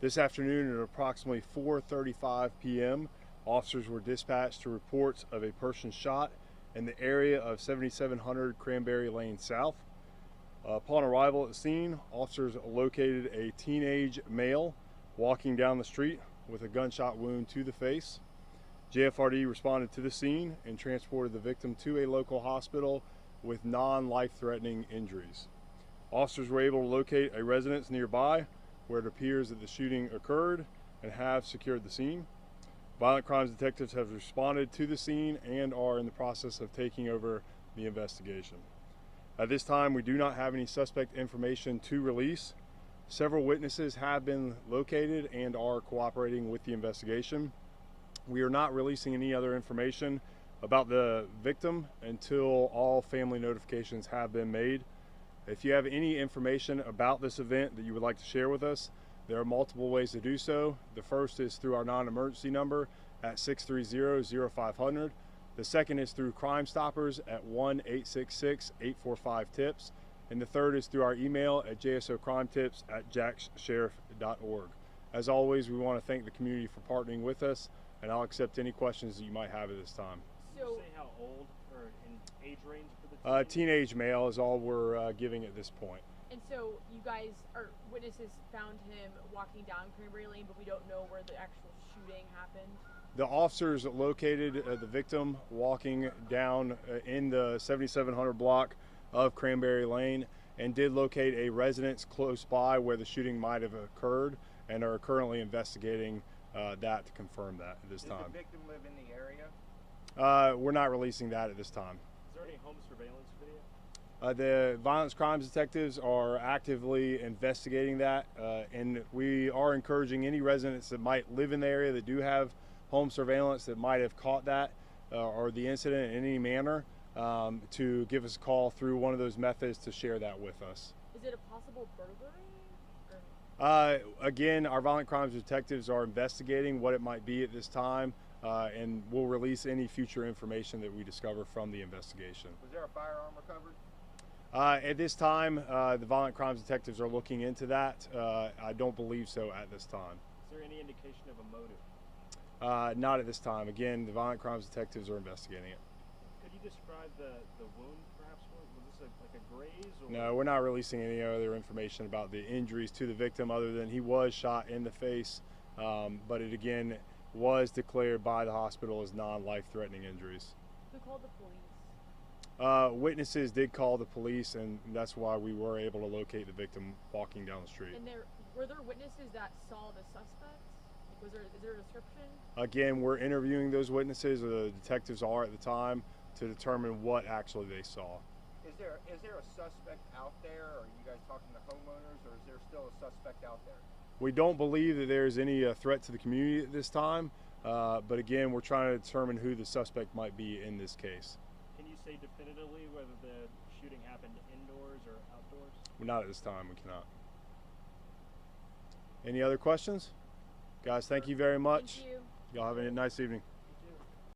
This afternoon at approximately 4:35 p.m., officers were dispatched to reports of a person shot in the area of 7700 Cranberry Lane South. Upon arrival at the scene, officers located a teenage male walking down the street with a gunshot wound to the face. JFRD responded to the scene and transported the victim to a local hospital with non-life-threatening injuries. Officers were able to locate a residence nearby where it appears that the shooting occurred and have secured the scene. Violent crimes detectives have responded to the scene and are in the process of taking over the investigation. At this time, we do not have any suspect information to release. Several witnesses have been located and are cooperating with the investigation. We are not releasing any other information about the victim until all family notifications have been made. If you have any information about this event that you would like to share with us, there are multiple ways to do so. The first is through our non-emergency number at 630-0500. The second is through Crime Stoppers at 1-866-845-TIPS. And the third is through our email at jsocrimetips@jaxsheriff.org. As always, we want to thank the community for partnering with us, and I'll accept any questions that you might have at this time. Can you say how old or in age range for the Teenage male is all we're giving at this point. And so you guys, or witnesses, found him walking down Cranberry Lane, but we don't know where the actual shooting happened? The officers located the victim walking down in the 7700 block of Cranberry Lane and did locate a residence close by where the shooting might have occurred and are currently investigating that to confirm that at this time. Does the victim live in the area? We're not releasing that at this time. Is there any home surveillance video? The violence crimes detectives are actively investigating that, and we are encouraging any residents that might live in the area that do have home surveillance that might have caught that or the incident in any manner to give us a call through one of those methods to share that with us. Is it a possible burglary? Again, our violent crimes detectives are investigating what it might be at this time, and we'll release any future information that we discover from the investigation. Was there a firearm recovered? At this time, the violent crimes detectives are looking into that. I don't believe so at this time. Is there any indication of a motive? Not at this time. Again, the violent crimes detectives are investigating it. Could you describe the wound perhaps? Was this like a graze? Or? No, we're not releasing any other information about the injuries to the victim other than he was shot in the face, but it again was declared by the hospital as non-life-threatening injuries. Who called the police? Witnesses did call the police, and that's why we were able to locate the victim walking down the street. And were there witnesses that saw the suspect? Is there a description? Again, we're interviewing those witnesses, or the detectives are at the time, to determine what actually they saw. Is there a suspect out there? Are you guys talking to homeowners, or is there still a suspect out there? We don't believe that there's any threat to the community at this time, but again, we're trying to determine who the suspect might be in this case. Can you say definitively whether the shooting happened indoors or outdoors? Not at this time, we cannot. Any other questions? Guys, thank you very much. Thank you. Y'all have a nice evening.